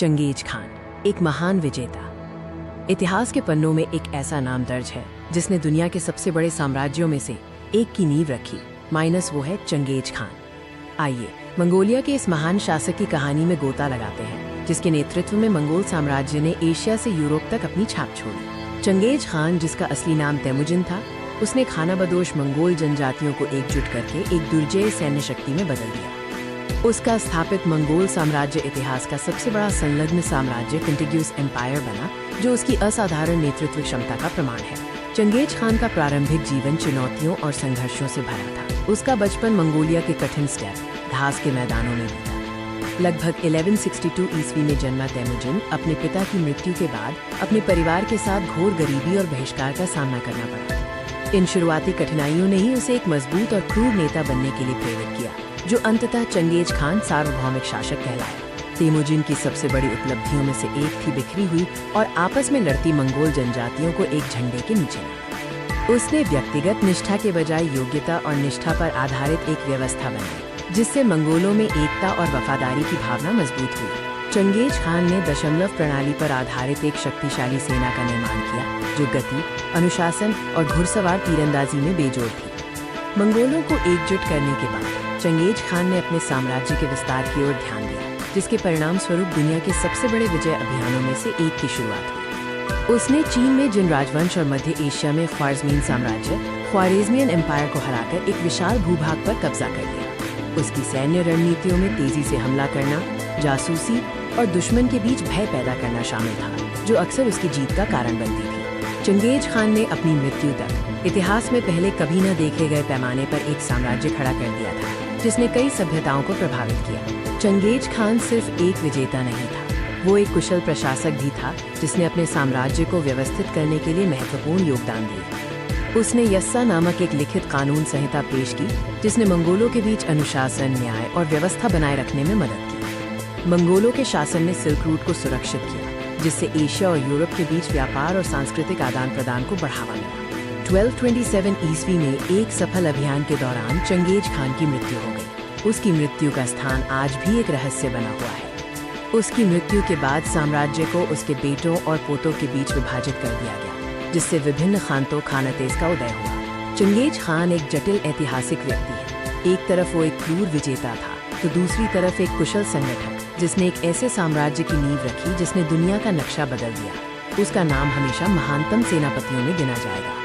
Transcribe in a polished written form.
Genghis Khan, एक महान विजेता। इतिहास के पन्नों में एक ऐसा नाम दर्ज है जिसने दुनिया के सबसे बड़े साम्राज्यों में से एक की नींव रखी, माइनस वो है चंगेज खान। आइए मंगोलिया के इस महान शासक की कहानी में गोता लगाते हैं, जिसके नेतृत्व में मंगोल साम्राज्य ने एशिया से यूरोप तक अपनी छाप छोड़ी। चंगेज खान, जिसका असली नाम तेमुजिन था, उसने खानाबदोश मंगोल जनजातियों को एकजुट करके एक दुर्जय सैन्य शक्ति में बदल दिया। उसका स्थापित मंगोल साम्राज्य इतिहास का सबसे बड़ा संलग्न साम्राज्य कंटिग्यूस एम्पायर बना, जो उसकी असाधारण नेतृत्व क्षमता का प्रमाण है। चंगेज खान का प्रारंभिक जीवन चुनौतियों और संघर्षों से भरा था। उसका बचपन मंगोलिया के कठिन स्टेप घास के मैदानों में बीता। लगभग 1162 ईस्वी में जन्मा तेमुजिन अपने पिता की मृत्यु के बाद अपने परिवार के साथ घोर गरीबी और बहिष्कार का सामना करना पड़ा। इन शुरुआती कठिनाइयों ने ही उसे एक मजबूत और क्रूर नेता बनने के लिए प्रेरित किया, जो अंततः चंगेज खान सार्वभौमिक शासक कहलाया। तेमुजिन की सबसे बड़ी उपलब्धियों में से एक थी बिखरी हुई और आपस में लड़ती मंगोल जनजातियों को एक झंडे के नीचे लाना। उसने व्यक्तिगत निष्ठा के बजाय योग्यता और निष्ठा पर आधारित एक व्यवस्था बनाई, जिससे मंगोलों में एकता और वफादारी की भावना मजबूत हुई। चंगेज खान ने दशमलव प्रणाली पर आधारित एक शक्तिशाली सेना का निर्माण किया, जो गति, अनुशासन और घुड़सवार तीरंदाजी में बेजोड़ थी। मंगोलों को एकजुट करने के बाद चंगेज खान ने अपने साम्राज्य के विस्तार की ओर ध्यान दिया, जिसके परिणाम स्वरूप दुनिया के सबसे बड़े विजय अभियानों में से एक की शुरुआत हुई। उसने चीन में जिन राजवंश और मध्य एशिया में ख्वारिज़मियन साम्राज्य ख्वारिज़मियन एम्पायर को हराकर एक विशाल भूभाग पर कब्जा कर लिया। उसकी सैन्य रणनीतियों में तेजी से हमला करना, जासूसी और दुश्मन के बीच भय पैदा करना शामिल था, जो अक्सर उसकी जीत का कारण बनती थी। चंगेज खान ने अपनी मृत्यु तक इतिहास में पहले कभी न देखे गए पैमाने पर एक साम्राज्य खड़ा कर दिया था, जिसने कई सभ्यताओं को प्रभावित किया। चंगेज खान सिर्फ एक विजेता नहीं था, वो एक कुशल प्रशासक भी था, जिसने अपने साम्राज्य को व्यवस्थित करने के लिए महत्वपूर्ण योगदान दिया। उसने यस्सा नामक एक लिखित कानून संहिता पेश की, जिसने मंगोलों के बीच अनुशासन, न्याय और व्यवस्था बनाए रखने में मदद की। मंगोलों के शासन ने सिल्क रूट को सुरक्षित किया, जिससे एशिया और यूरोप के बीच व्यापार और सांस्कृतिक आदान प्रदान को बढ़ावा मिला। 1227 ईस्वी में एक सफल अभियान के दौरान चंगेज खान की मृत्यु हो गई। उसकी मृत्यु का स्थान आज भी एक रहस्य बना हुआ है। उसकी मृत्यु के बाद साम्राज्य को उसके बेटों और पोतों के बीच विभाजित कर दिया गया, जिससे विभिन्न खानतों खानतेज का उदय हुआ। चंगेज खान एक जटिल ऐतिहासिक व्यक्ति है। एक तरफ वो एक क्रूर विजेता था, तो दूसरी तरफ एक कुशल संगठक, जिसने एक ऐसे साम्राज्य की नींव रखी जिसने दुनिया का नक्शा बदल दिया। उसका नाम हमेशा महानतम सेनापतियों में गिना जाएगा।